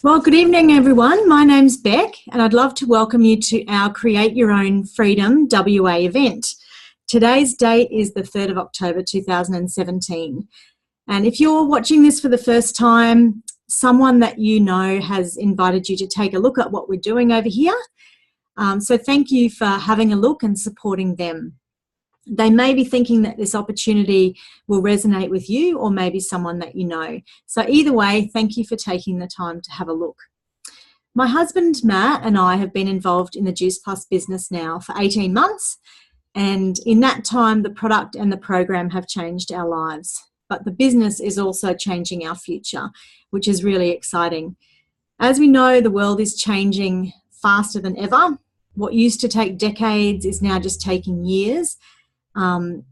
Well, good evening, everyone. My name's Beck, and I'd love to welcome you to our Create Your Own Freedom WA event. Today's date is the 3rd of October 2017. And if you're watching this for the first time, someone that you know has invited you to take a look at what we're doing over here. So thank you for having a look and supporting them. They may be thinking that this opportunity will resonate with you, or maybe someone that you know. So either way, thank you for taking the time to have a look. My husband, Matt, and I have been involved in the Juice Plus business now for 18 months. And in that time, the product and the program have changed our lives. But the business is also changing our future, which is really exciting. As we know, the world is changing faster than ever. What used to take decades is now just taking years. And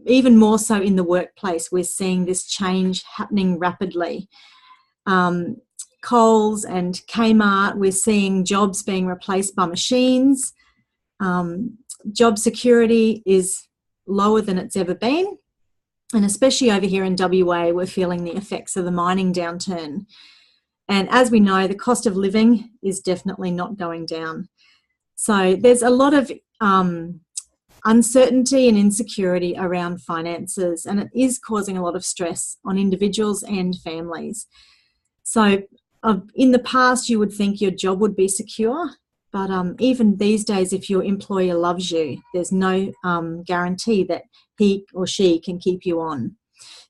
even more so in the workplace, we're seeing this change happening rapidly. Coles and Kmart, we're seeing jobs being replaced by machines. Job security is lower than it's ever been. And especially over here in WA, we're feeling the effects of the mining downturn. And as we know, the cost of living is definitely not going down. So there's a lot of uncertainty and insecurity around finances, and it is causing a lot of stress on individuals and families. So in the past, you would think your job would be secure, but even these days, if your employer loves you, there's no guarantee that he or she can keep you on.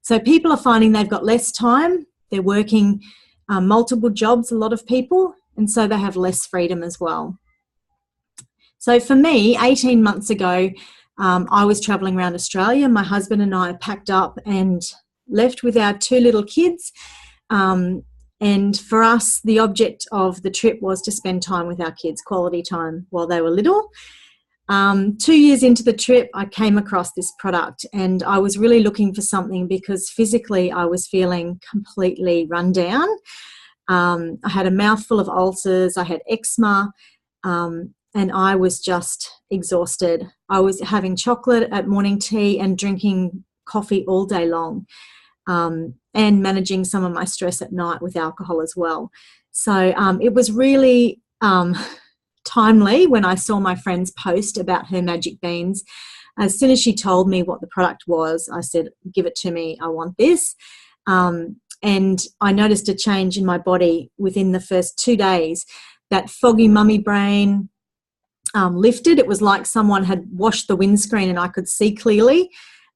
So people are finding they've got less time, they're working multiple jobs, a lot of people, and so they have less freedom as well. So for me, 18 months ago, I was travelling around Australia. My husband and I packed up and left with our 2 little kids. And for us, the object of the trip was to spend time with our kids, quality time while they were little. 2 years into the trip, I came across this product, and I was really looking for something because physically I was feeling completely run down. I had a mouthful of ulcers, I had eczema, and I was just exhausted. I was having chocolate at morning tea and drinking coffee all day long, and managing some of my stress at night with alcohol as well. So it was really timely when I saw my friend's post about her magic beans. As soon as she told me what the product was, I said, give it to me, I want this. And I noticed a change in my body within the first 2 days. That foggy mummy brain lifted. It was like someone had washed the windscreen and I could see clearly.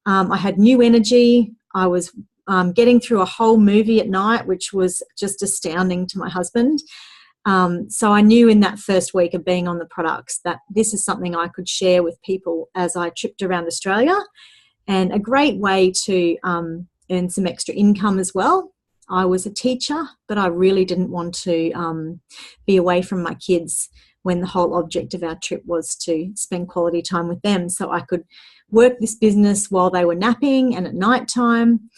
I had new energy. I was getting through a whole movie at night, which was just astounding to my husband. So I knew in that first week of being on the products that this is something I could share with people as I tripped around Australia, and a great way to earn some extra income as well. I was a teacher, but I really didn't want to be away from my kids when the whole object of our trip was to spend quality time with them. So I could work this business while they were napping and at night time.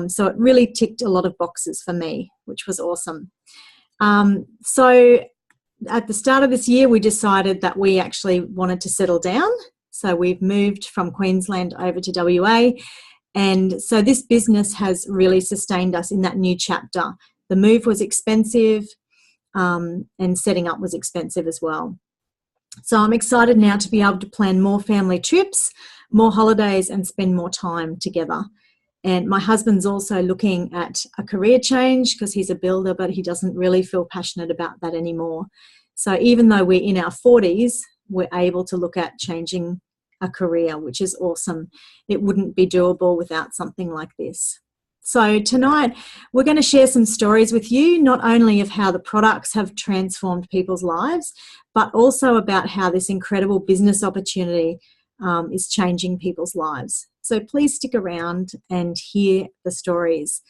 So it really ticked a lot of boxes for me, which was awesome. So at the start of this year, we decided that we actually wanted to settle down. So we've moved from Queensland over to WA. And so this business has really sustained us in that new chapter. The move was expensive, and setting up was expensive as well. So I'm excited now to be able to plan more family trips, more holidays, and spend more time together. And my husband's also looking at a career change because he's a builder, but he doesn't really feel passionate about that anymore. So even though we're in our 40s, we're able to look at changing a career, which is awesome. It wouldn't be doable without something like this. So tonight, we're going to share some stories with you, not only of how the products have transformed people's lives, but also about how this incredible business opportunity is changing people's lives. So please stick around and hear the stories.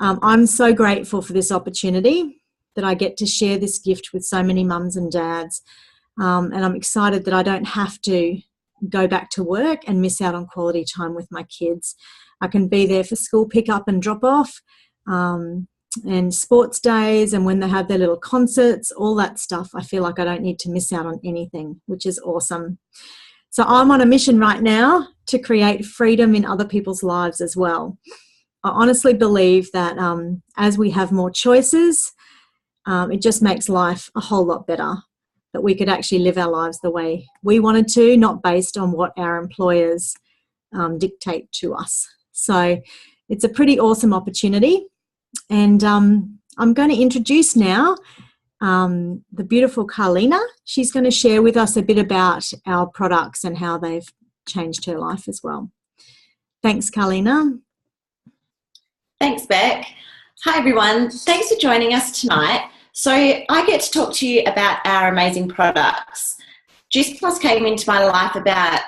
I'm so grateful for this opportunity that I get to share this gift with so many mums and dads. And I'm excited that I don't have to go back to work and miss out on quality time with my kids. I can be there for school pick-up and drop-off, and sports days, and when they have their little concerts, all that stuff. I feel like I don't need to miss out on anything, which is awesome. So I'm on a mission right now to create freedom in other people's lives as well. I honestly believe that as we have more choices, it just makes life a whole lot better, that we could actually live our lives the way we wanted to, not based on what our employers dictate to us. So it's a pretty awesome opportunity. And I'm going to introduce now the beautiful Carlina. She's going to share with us a bit about our products and how they've changed her life as well. Thanks, Carlina. Thanks, Beck. Hi, everyone. Thanks for joining us tonight. So I get to talk to you about our amazing products. Juice Plus came into my life about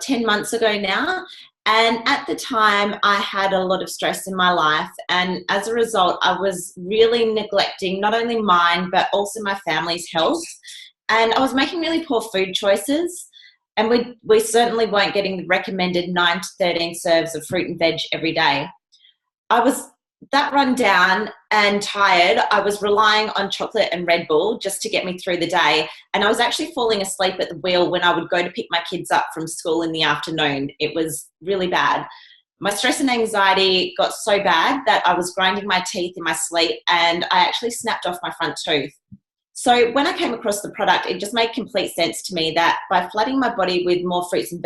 10 months ago now. And at the time, I had a lot of stress in my life. And as a result, I was really neglecting not only mine, but also my family's health. And I was making really poor food choices. And we certainly weren't getting the recommended 9 to 13 serves of fruit and veg every day. I was that run down and tired. I was relying on chocolate and Red Bull just to get me through the day. And I was actually falling asleep at the wheel when I would go to pick my kids up from school in the afternoon. It was really bad. My stress and anxiety got so bad that I was grinding my teeth in my sleep, and I actually snapped off my front tooth. So when I came across the product, it just made complete sense to me that by flooding my body with more fruits and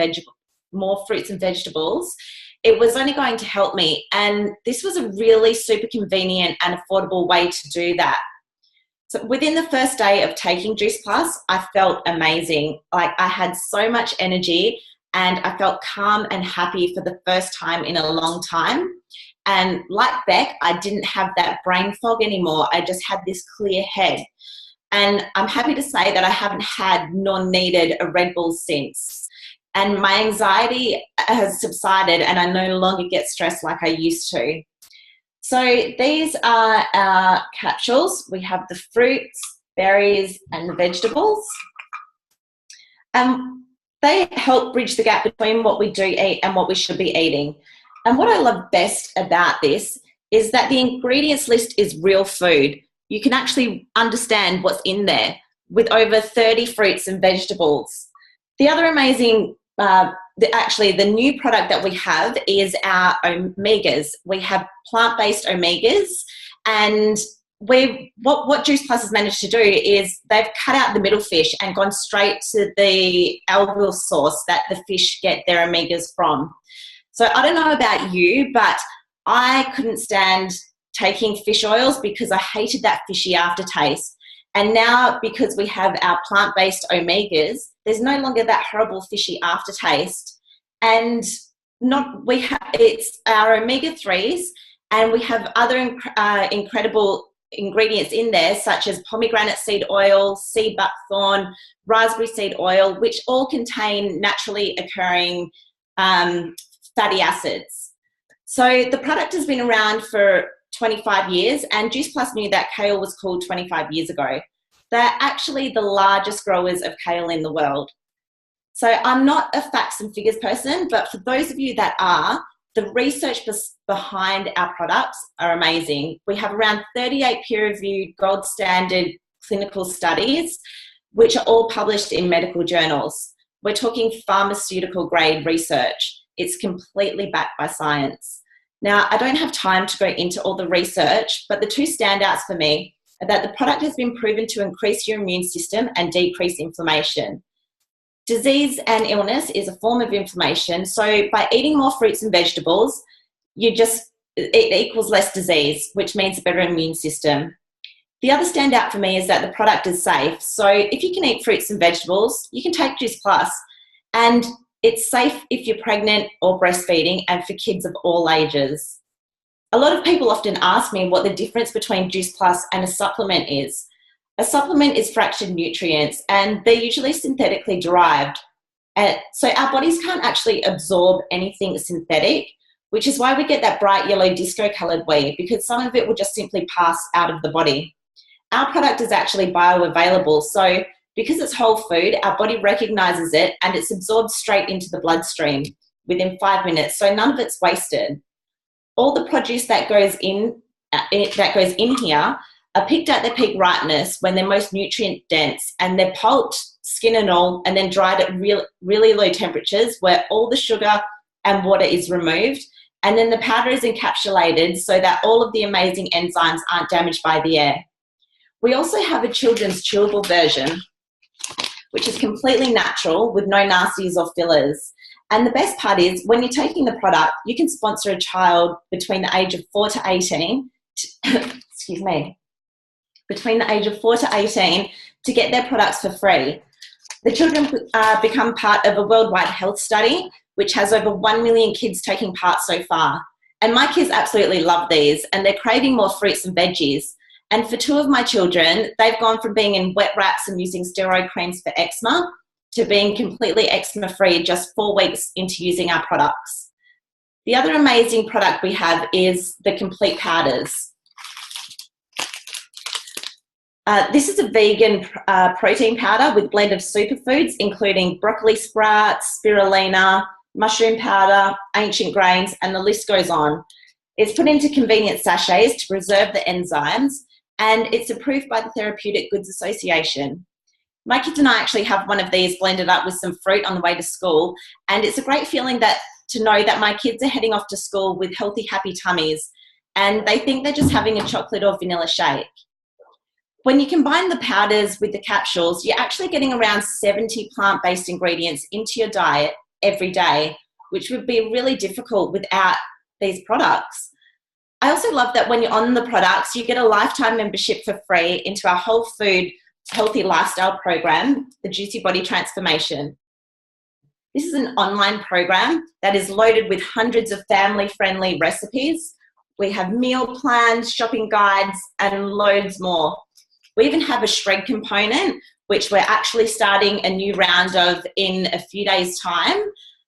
vegetables, it was only going to help me. And this was a really super convenient and affordable way to do that. So within the first day of taking Juice Plus, I felt amazing. Like, I had so much energy and I felt calm and happy for the first time in a long time. And like Beck, I didn't have that brain fog anymore. I just had this clear head. And I'm happy to say that I haven't had nor needed a Red Bull since. And my anxiety has subsided and I no longer get stressed like I used to. So these are our capsules. We have the fruits, berries, and the vegetables. They help bridge the gap between what we do eat and what we should be eating. And what I love best about this is that the ingredients list is real food. You can actually understand what's in there with over 30 fruits and vegetables. The other amazing the new product that we have is our omegas. We have plant-based omegas, and what Juice Plus has managed to do is they've cut out the middle fish and gone straight to the algal source that the fish get their omegas from. So I don't know about you, but I couldn't stand taking fish oils because I hated that fishy aftertaste. And now, because we have our plant-based omegas, there's no longer that horrible fishy aftertaste. And it's our omega-3s, and we have other incredible ingredients in there, such as pomegranate seed oil, sea buckthorn, raspberry seed oil, which all contain naturally occurring fatty acids. So the product has been around for 25 years, and Juice Plus knew that kale was cool 25 years ago. They're actually the largest growers of kale in the world. So I'm not a facts and figures person, but for those of you that are, the research behind our products are amazing. We have around 38 peer-reviewed gold standard clinical studies, which are all published in medical journals. We're talking pharmaceutical grade research. It's completely backed by science. Now, I don't have time to go into all the research, but the two standouts for me are that the product has been proven to increase your immune system and decrease inflammation. Disease and illness is a form of inflammation, so by eating more fruits and vegetables, it equals less disease, which means a better immune system. The other standout for me is that the product is safe. So if you can eat fruits and vegetables, you can take Juice Plus, and it's safe if you're pregnant or breastfeeding and for kids of all ages. A lot of people often ask me what the difference between Juice Plus and a supplement is. A supplement is fractured nutrients, and they're usually synthetically derived. So our bodies can't actually absorb anything synthetic, which is why we get that bright yellow disco coloured whey, because some of it will just simply pass out of the body. Our product is actually bioavailable, so because it's whole food, our body recognises it and it's absorbed straight into the bloodstream within 5 minutes, so none of it's wasted. All the produce that goes in here are picked at their peak ripeness when they're most nutrient dense, and they're pulped, skin and all, and then dried at really low temperatures where all the sugar and water is removed, And then the powder is encapsulated so that all of the amazing enzymes aren't damaged by the air. We also have a children's chewable version, which is completely natural with no nasties or fillers. And the best part is when you're taking the product, you can sponsor a child between the age of 4 to 18, excuse me, between the age of 4 to 18 to get their products for free. The children become part of a worldwide health study, which has over 1 million kids taking part so far. And my kids absolutely love these, and they're craving more fruits and veggies. And for 2 of my children, they've gone from being in wet wraps and using steroid creams for eczema to being completely eczema-free just 4 weeks into using our products. The other amazing product we have is the complete powders. This is a vegan protein powder with blend of superfoods, including broccoli sprouts, spirulina, mushroom powder, ancient grains, and the list goes on. It's put into convenient sachets to preserve the enzymes, and it's approved by the Therapeutic Goods Association. My kids and I actually have one of these blended up with some fruit on the way to school, and it's a great feeling to know that my kids are heading off to school with healthy, happy tummies, and they think they're just having a chocolate or vanilla shake. When you combine the powders with the capsules, you're actually getting around 70 plant-based ingredients into your diet every day, which would be really difficult without these products. I also love that when you're on the products, you get a lifetime membership for free into our whole food healthy lifestyle program, the Juicy Body Transformation. This is an online program that is loaded with hundreds of family-friendly recipes. We have meal plans, shopping guides, and loads more. We even have a shred component, which we're actually starting a new round of in a few days' time.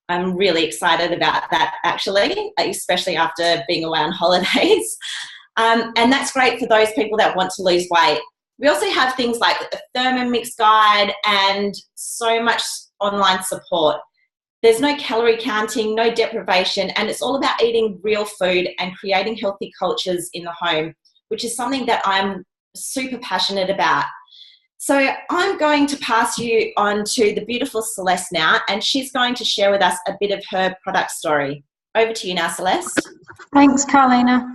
I'm really excited about that, actually, especially after being away on holidays. And that's great for those people that want to lose weight. We also have things like a Thermomix guide and so much online support. There's no calorie counting, no deprivation, and it's all about eating real food and creating healthy cultures in the home, which is something that I'm super passionate about. So I'm going to pass you on to the beautiful Celeste now, and she's going to share with us a bit of her product story. Over to you now, Celeste. Thanks, Carlina.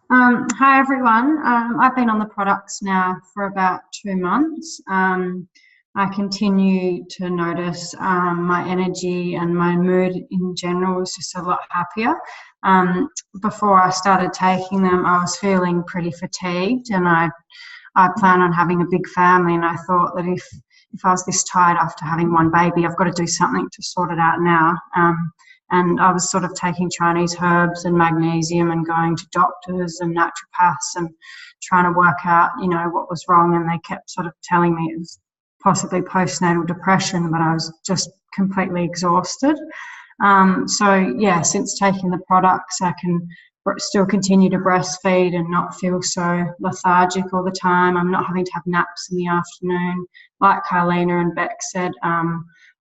Hi, everyone. I've been on the products now for about 2 months. I continue to notice my energy and my mood in general is just a lot happier. Before I started taking them, I was feeling pretty fatigued, and I plan on having a big family, and I thought that if I was this tired after having 1 baby, I've got to do something to sort it out now. And I was sort of taking Chinese herbs and magnesium and going to doctors and naturopaths and trying to work out, what was wrong, and they kept sort of telling me it was possibly postnatal depression, but I was just completely exhausted. Since taking the products, I can still continue to breastfeed and not feel so lethargic all the time. I'm not having to have naps in the afternoon. Like Carlina and Beck said,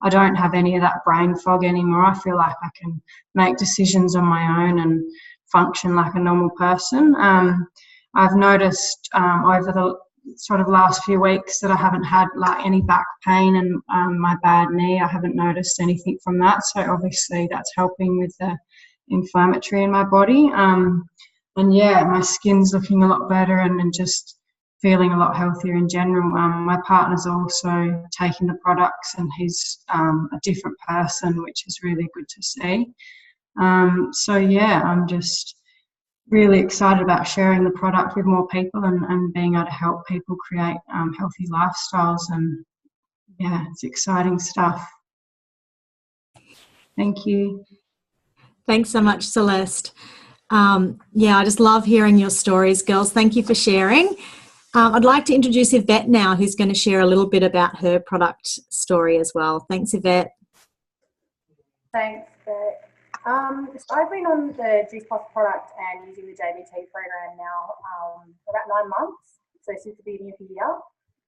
I don't have any of that brain fog anymore. I feel like I can make decisions on my own and function like a normal person. I've noticed over the sort of last few weeks that I haven't had like any back pain and my bad knee. I haven't noticed anything from that. So obviously that's helping with the inflammatory in my body. My skin's looking a lot better and just feeling a lot healthier in general. My partner's also taking the products, and he's a different person, which is really good to see. I'm just really excited about sharing the product with more people and being able to help people create healthy lifestyles. And it's exciting stuff. Thank you. Thanks so much, Celeste. I just love hearing your stories, girls. Thank you for sharing. I'd like to introduce Yvette now, who's going to share a little bit about her product story as well. Thanks, Yvette. Thanks, Beck. So I've been on the Juice Plus product and using the JBT program now for about 9 months, so since the beginning of the year.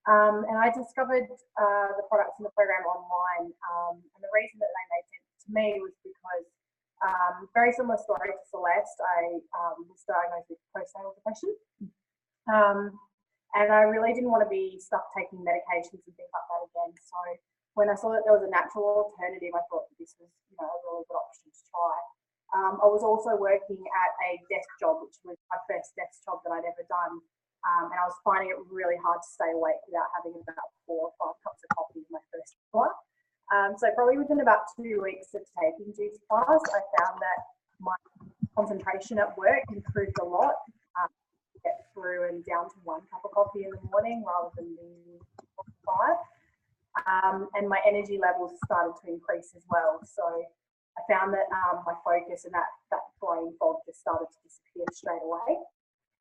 And I discovered the products in the program online, and the reason that they made sense to me was because very similar story to Celeste. I was diagnosed with postnatal depression, and I really didn't want to be stuck taking medications and things like that again. So when I saw that there was a natural alternative, I thought that this was, a really good option to try. I was also working at a desk job, which was my first desk job that I'd ever done. And I was finding it really hard to stay awake without having about 4 or 5 cups of coffee in my first hour. So probably within about 2 weeks of taking Juice Plus, I found that my concentration at work improved a lot. Get through and down to 1 cup of coffee in the morning rather than the 5. And my energy levels started to increase as well. So I found that my focus and that brain fog just started to disappear straight away.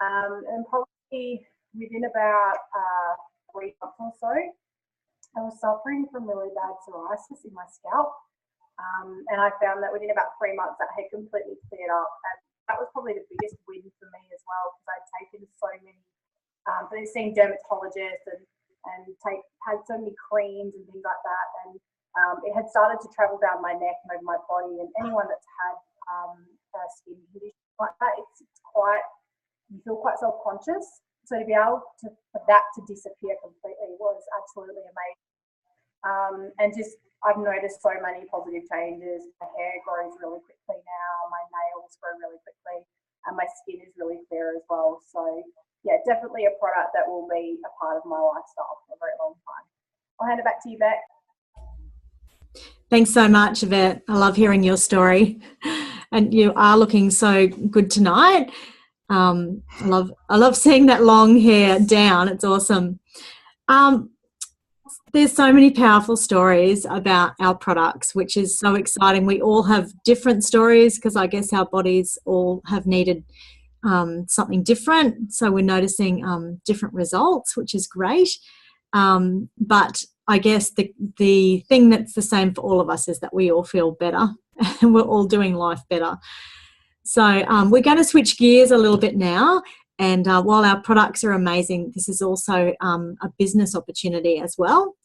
And probably within about 3 months or so, I was suffering from really bad psoriasis in my scalp. And I found that within about 3 months that had completely cleared up. And that was probably the biggest win for me as well, because I'd taken so many, seen dermatologists and had so many creams and things like that. And it had started to travel down my neck and over my body. And anyone that's had a skin condition like that, you feel quite self-conscious. So to be able for that to disappear completely was absolutely amazing. And I've noticed so many positive changes. My hair grows really quickly now, my nails grow really quickly, and my skin is really clear as well. So yeah, definitely a product that will be a part of my lifestyle for a very long time. I'll hand it back to you, Beck. Thanks so much, Yvette. I love hearing your story, and you are looking so good tonight. I love seeing that long hair down. It's awesome. There's so many powerful stories about our products, which is so exciting. We all have different stories because I guess our bodies all have needed something different. So we're noticing different results, which is great. But I guess the thing that's the same for all of us is that we all feel better and we're all doing life better. So we're going to switch gears a little bit now. And while our products are amazing, this is also a business opportunity as well.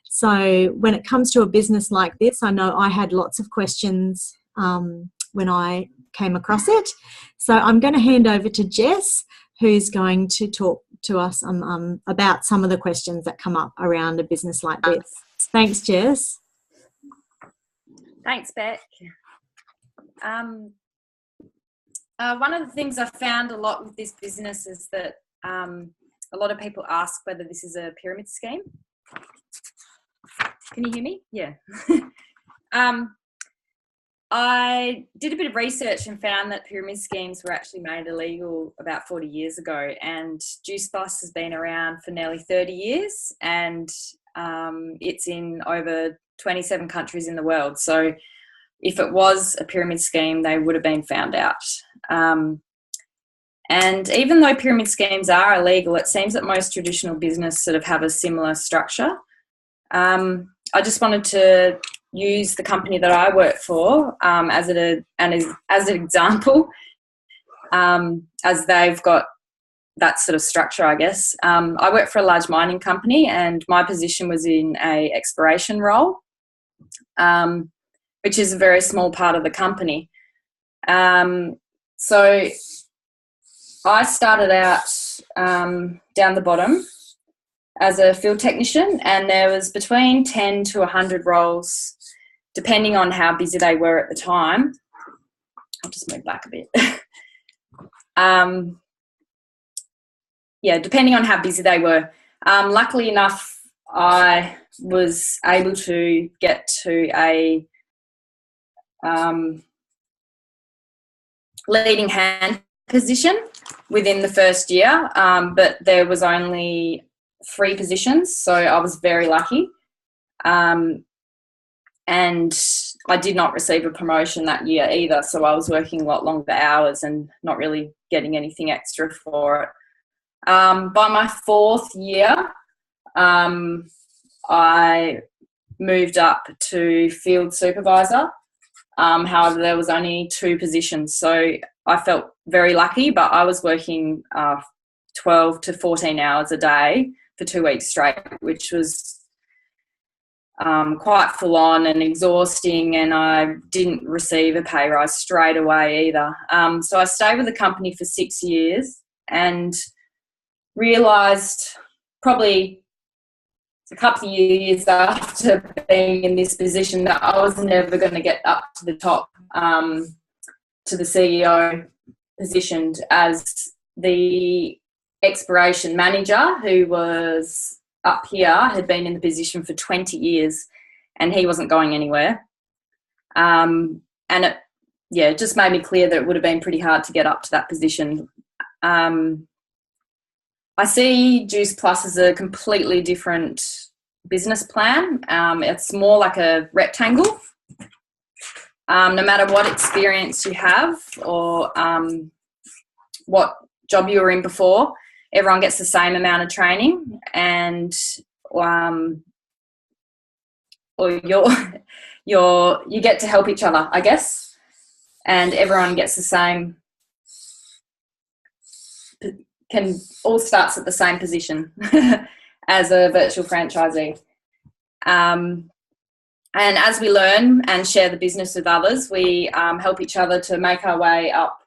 So when it comes to a business like this, I know I had lots of questions when I came across it. So I'm going to hand over to Jess, who's going to talk to us about some of the questions that come up around a business like this. Thanks, Jess. Thanks, Beck. One of the things I found a lot with this business is that a lot of people ask whether this is a pyramid scheme. Can you hear me? Yeah. I did a bit of research and found that pyramid schemes were actually made illegal about 40 years ago, and Juice Plus has been around for nearly 30 years, and it's in over 27 countries in the world. So if it was a pyramid scheme, they would have been found out. And even though pyramid schemes are illegal, it seems that most traditional business sort of have a similar structure. I just wanted to use the company that I work for as an example, as they've got that sort of structure, I guess. I work for a large mining company, and my position was in a exploration role, which is a very small part of the company. So I started out down the bottom as a field technician, and there was between 10 to 100 roles, depending on how busy they were at the time. I'll just move back a bit. Yeah, depending on how busy they were. Luckily enough, I was able to get to a leading hand position within the first year, but there was only 3 positions, so I was very lucky. And I did not receive a promotion that year either, so I was working a lot longer hours and not really getting anything extra for it. By my 4th year, I moved up to field supervisor. However, there was only 2 positions, so I felt very lucky, but I was working 12 to 14 hours a day for 2 weeks straight, which was quite full on and exhausting, and I didn't receive a pay rise straight away either. So I stayed with the company for 6 years and realised probably a couple of years after being in this position that I was never going to get up to the top. to the CEO positioned as the exploration manager, who was up here, had been in the position for 20 years, and he wasn't going anywhere. And it just made me clear that it would have been pretty hard to get up to that position. I see Juice Plus as a completely different business plan. It's more like a rectangle. No matter what experience you have or what job you were in before, everyone gets the same amount of training, and you get to help each other, I guess, and everyone gets the same. All starts at the same position as a virtual franchisee. And as we learn and share the business with others, we help each other to make our way up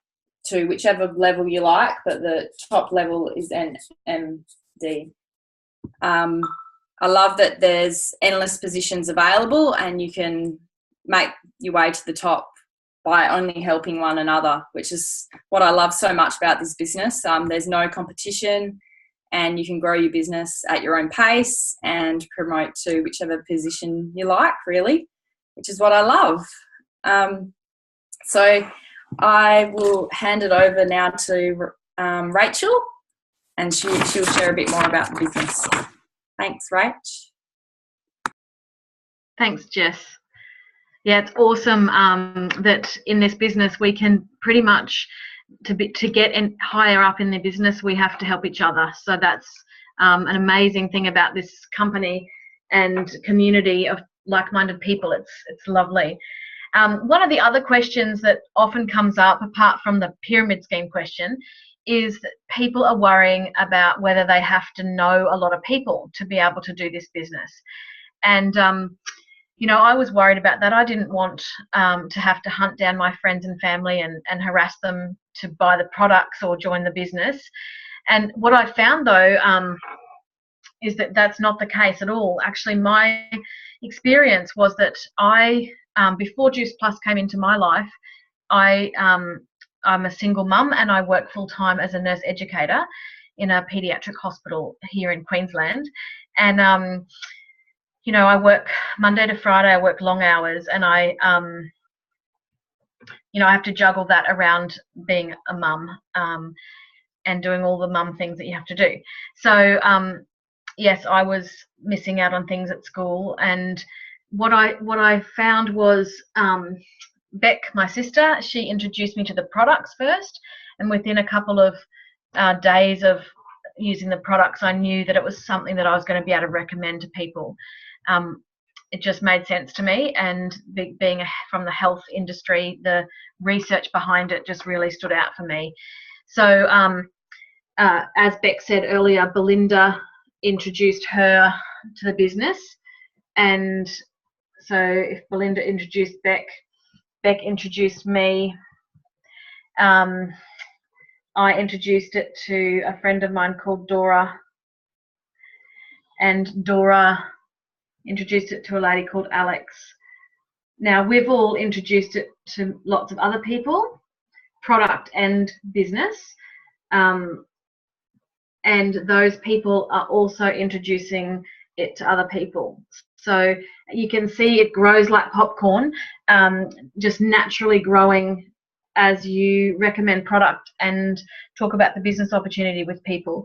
to whichever level you like, but the top level is NMD. I love that there's endless positions available, and you can make your way to the top by only helping one another, which is what I love so much about this business. There's no competition, and you can grow your business at your own pace and promote to whichever position you like, really, which is what I love. So I will hand it over now to Rachel, and she'll share a bit more about the business. Thanks, Rach. Thanks, Jess. Yeah, it's awesome that in this business we can pretty much, to get higher up in the business, we have to help each other. So that's an amazing thing about this company and community of like-minded people. It's lovely. One of the other questions that often comes up, apart from the pyramid scheme question, is that people are worrying about whether they have to know a lot of people to be able to do this business. And I was worried about that. I didn't want to have to hunt down my friends and family and harass them to buy the products or join the business. And what I found, though, is that that's not the case at all. Actually, my experience was that before Juice Plus came into my life, I'm a single mum, and I work full-time as a nurse educator in a paediatric hospital here in Queensland. And I work Monday to Friday. I work long hours, and I have to juggle that around being a mum and doing all the mum things that you have to do. So yes, I was missing out on things at school, and what I found was Beck, my sister, she introduced me to the products first, and within a couple of days of using the products, I knew that it was something that I was going to be able to recommend to people. It just made sense to me, and being from the health industry, the research behind it just really stood out for me. So as Beck said earlier, Belinda introduced her to the business, and so if Belinda introduced Beck, Beck introduced me. I introduced it to a friend of mine called Dora, and Dora introduced it to a lady called Alex. Now, we've all introduced it to lots of other people, product and business, and those people are also introducing it to other people. So you can see it grows like popcorn, just naturally growing as you recommend product and talk about the business opportunity with people.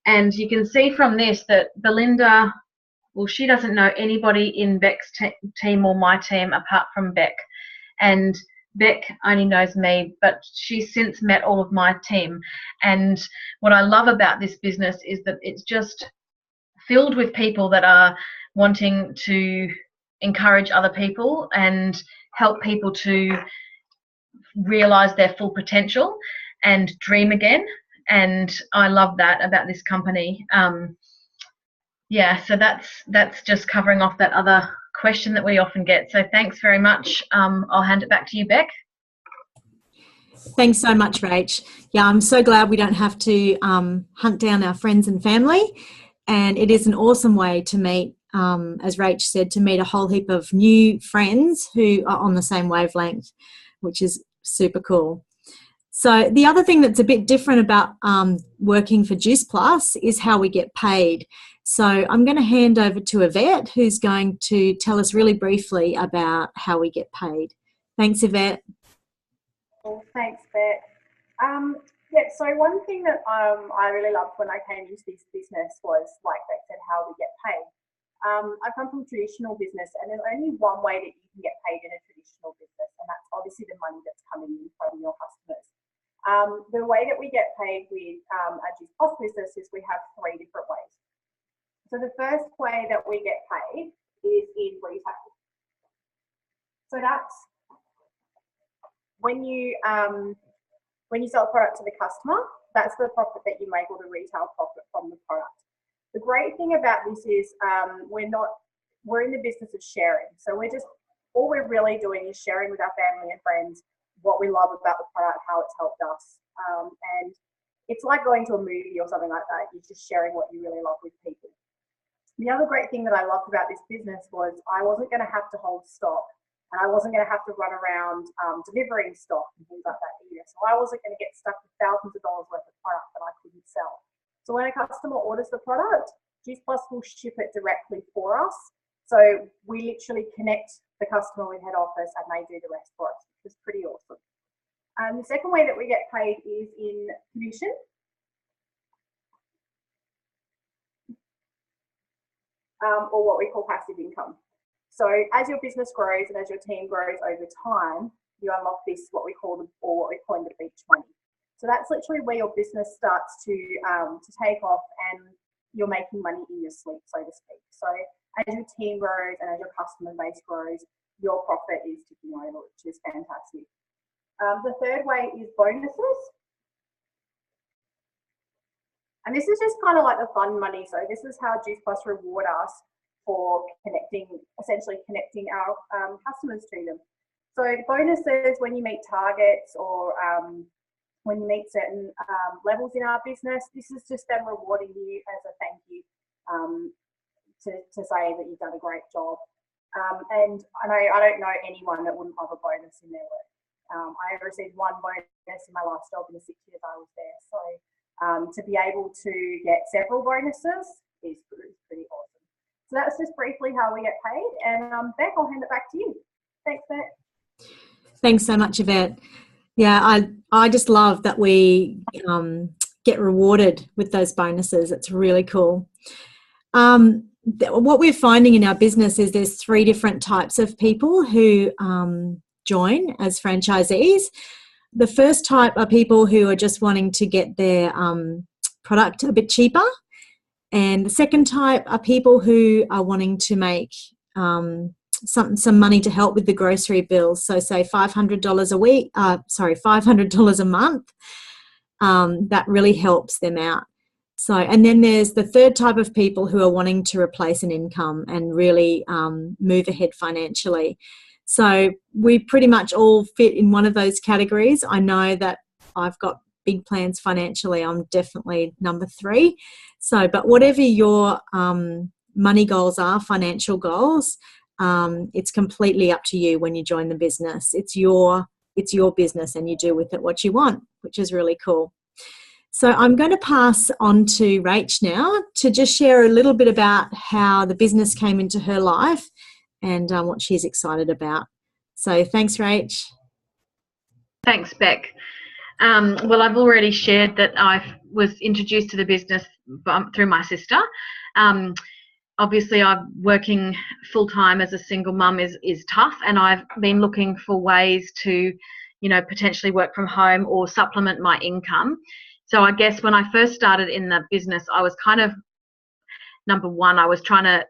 And you can see from this that Belinda, well, she doesn't know anybody in Beck's team or my team apart from Beck. And Beck only knows me, but she's since met all of my team. And what I love about this business is that it's just filled with people that are wanting to encourage other people and help people to realize their full potential and dream again. And I love that about this company. Yeah, so that's just covering off that other question that we often get. So thanks very much. I'll hand it back to you, Beck. Thanks so much, Rach. Yeah, I'm so glad we don't have to hunt down our friends and family. And it is an awesome way to meet, as Rach said, to meet a whole heap of new friends who are on the same wavelength, which is super cool. So the other thing that's a bit different about working for Juice Plus is how we get paid. So I'm going to hand over to Yvette, who's going to tell us really briefly about how we get paid. Thanks, Yvette. Well, thanks, Beck. Yeah, so one thing that I really loved when I came into this business was, like Beck said, how we get paid. I come from traditional business, and there's only one way that you can get paid in a traditional business, and that's obviously the money that's coming in from your customers. The way that we get paid with our Juice Plus business is we have 3 different ways. So the first way that we get paid is in retail. So that's when you sell a product to the customer, that's the profit that you make, or the retail profit from the product. The great thing about this is we're in the business of sharing. So all we're really doing is sharing with our family and friends what we love about the product, how it's helped us. And it's like going to a movie or something like that. You're just sharing what you really love with people. The other great thing that I loved about this business was I wasn't going to have to hold stock, and I wasn't going to have to run around delivering stock and things like that either. So I wasn't going to get stuck with thousands of dollars worth of product that I couldn't sell. So when a customer orders the product, Juice Plus will ship it directly for us. So we literally connect the customer with head office, and they do the rest for us, which is pretty awesome. The second way that we get paid is in commission. Or what we call passive income. So as your business grows and as your team grows over time, you unlock this, what we call what we coin the beach money. So that's literally where your business starts to take off, and you're making money in your sleep, so to speak. So as your team grows and as your customer base grows, your profit is ticking over, which is fantastic. The third way is bonuses. And this is just kind of like the fun money. So this is how Juice Plus reward us for essentially connecting our customers to them. So bonuses, when you meet targets or when you meet certain levels in our business, this is just them rewarding you as a thank you to say that you've done a great job. And I don't know anyone that wouldn't love a bonus in their work. I received 1 bonus in my last job in the 6 years I was there. So to be able to get several bonuses is pretty awesome. So that's just briefly how we get paid. And Beck, I'll hand it back to you. Thanks, Beck. Thanks so much, Yvette. Yeah, I just love that we get rewarded with those bonuses. It's really cool. What we're finding in our business is there's 3 different types of people who join as franchisees. The first type are people who are just wanting to get their product a bit cheaper. And the second type are people who are wanting to make some money to help with the grocery bills. So say $500 a week, $500 a month. That really helps them out. So, and then there's the third type of people who are wanting to replace an income and really move ahead financially. So we pretty much all fit in one of those categories. I know that I've got big plans financially. I'm definitely number 3. So, but whatever your money goals are, financial goals, it's completely up to you when you join the business. It's your business, and you do with it what you want, which is really cool. So I'm going to pass on to Rach now to just share a little bit about how the business came into her life and what she's excited about. So thanks, Rach. Thanks, Beck. Well, I've already shared that I was introduced to the business through my sister. Obviously, I'm working full-time as a single mum is tough, and I've been looking for ways to, potentially work from home or supplement my income. So I guess when I first started in the business, I was kind of, number one, I was trying to,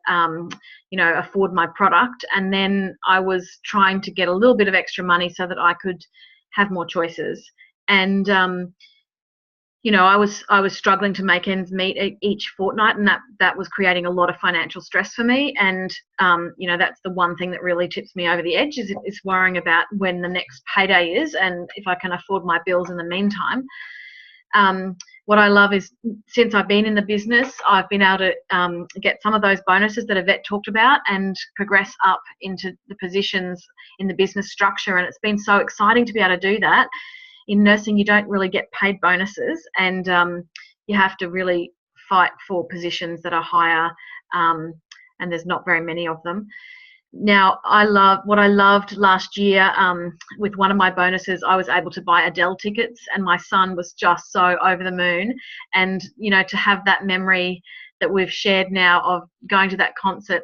afford my product. And then I was trying to get a little bit of extra money so that I could have more choices. And, I was struggling to make ends meet each fortnight, and that was creating a lot of financial stress for me. And, that's the one thing that really tips me over the edge is worrying about when the next payday is and if I can afford my bills in the meantime. what I love is since I've been in the business, I've been able to get some of those bonuses that Yvette talked about and progress up into the positions in the business structure. And it's been so exciting to be able to do that. In nursing, you don't really get paid bonuses, and you have to really fight for positions that are higher, and there's not very many of them. Now, what I loved last year with one of my bonuses, I was able to buy Adele tickets, and my son was just so over the moon. And, you know, to have that memory that we've shared now of going to that concert,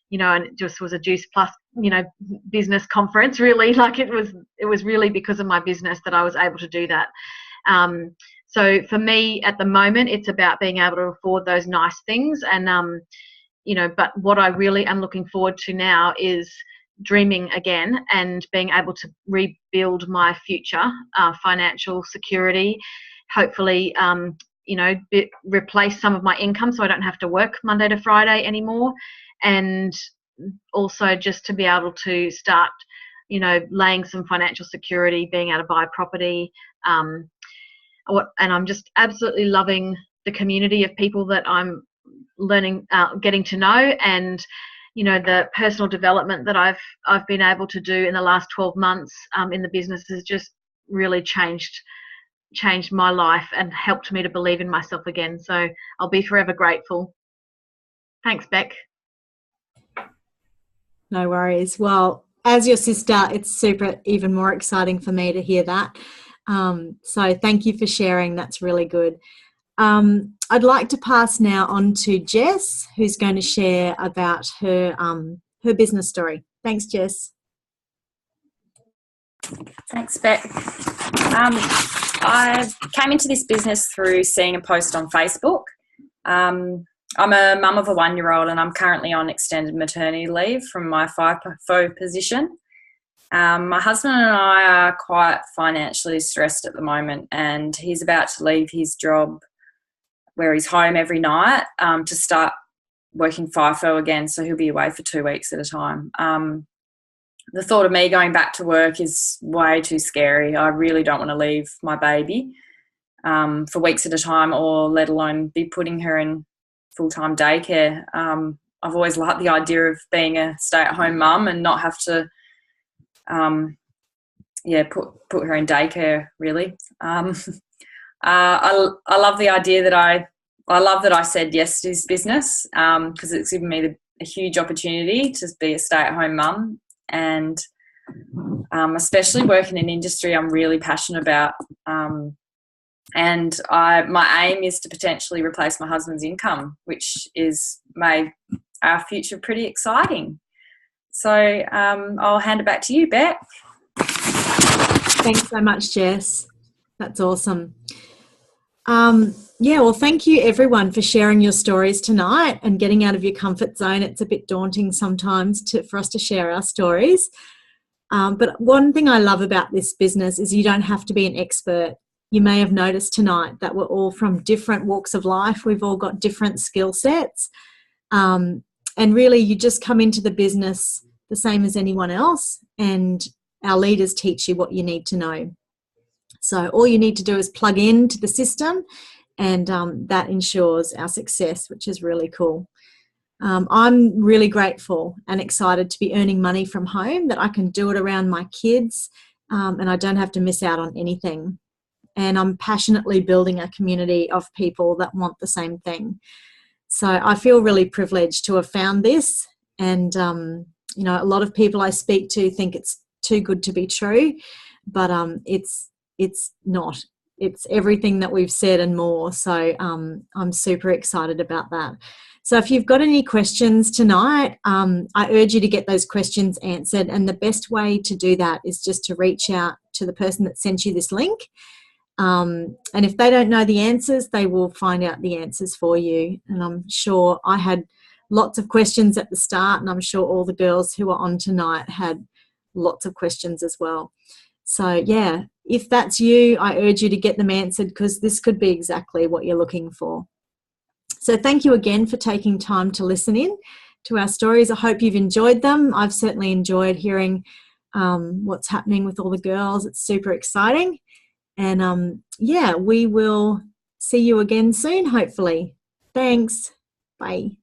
you know, and it just was a Juice Plus, you know, business conference, really. Like it was really because of my business that I was able to do that. So for me at the moment, it's about being able to afford those nice things. And, you know, but what I really am looking forward to now is dreaming again and being able to rebuild my future financial security, hopefully, you know, replace some of my income so I don't have to work Monday to Friday anymore, and also just to be able to start, you know, laying some financial security, being able to buy property, and I'm just absolutely loving the community of people that I'm learning, getting to know, and you know, the personal development that I've been able to do in the last 12 months in the business has just really changed my life and helped me to believe in myself again. So I'll be forever grateful. Thanks, Beck. No worries. Well, as your sister, it's even more exciting for me to hear that. So thank you for sharing. That's really good. I'd like to pass now on to Jess, who's going to share about her business story. Thanks, Jess. Thanks, Beck. I came into this business through seeing a post on Facebook. I'm a mum of a 1-year-old, and I'm currently on extended maternity leave from my FIFO position. My husband and I are quite financially stressed at the moment, and he's about to leave his job where he's home every night to start working FIFO again, so he'll be away for 2 weeks at a time. The thought of me going back to work is way too scary. I really don't want to leave my baby for weeks at a time, or let alone be putting her in full-time daycare. I've always liked the idea of being a stay-at-home mum and not have to put her in daycare, really. I love the idea that I love that I said yes to this business because it's given me a huge opportunity to be a stay-at-home mum, and especially working in an industry I'm really passionate about. And my aim is to potentially replace my husband's income, which is made our future pretty exciting. So I'll hand it back to you, Beck. Thanks so much, Jess. That's awesome. Well, thank you everyone for sharing your stories tonight and getting out of your comfort zone. It's a bit daunting sometimes for us to share our stories. But one thing I love about this business is you don't have to be an expert. You may have noticed tonight that we're all from different walks of life. We've all got different skill sets. And really, you just come into the business the same as anyone else, and our leaders teach you what you need to know. So all you need to do is plug into the system, and that ensures our success, which is really cool. I'm really grateful and excited to be earning money from home, that I can do it around my kids, and I don't have to miss out on anything. And I'm passionately building a community of people that want the same thing. So I feel really privileged to have found this. And, you know, a lot of people I speak to think it's too good to be true, but it's not. It's everything that we've said and more. So I'm super excited about that. So if you've got any questions tonight, I urge you to get those questions answered. And the best way to do that is just to reach out to the person that sent you this link. And if they don't know the answers, they will find out the answers for you. And I'm sure I had lots of questions at the start, and I'm sure all the girls who are on tonight had lots of questions as well. So yeah, if that's you, I urge you to get them answered, because this could be exactly what you're looking for. So thank you again for taking time to listen in to our stories. I hope you've enjoyed them. I've certainly enjoyed hearing what's happening with all the girls. It's super exciting. And we will see you again soon, hopefully. Thanks. Bye.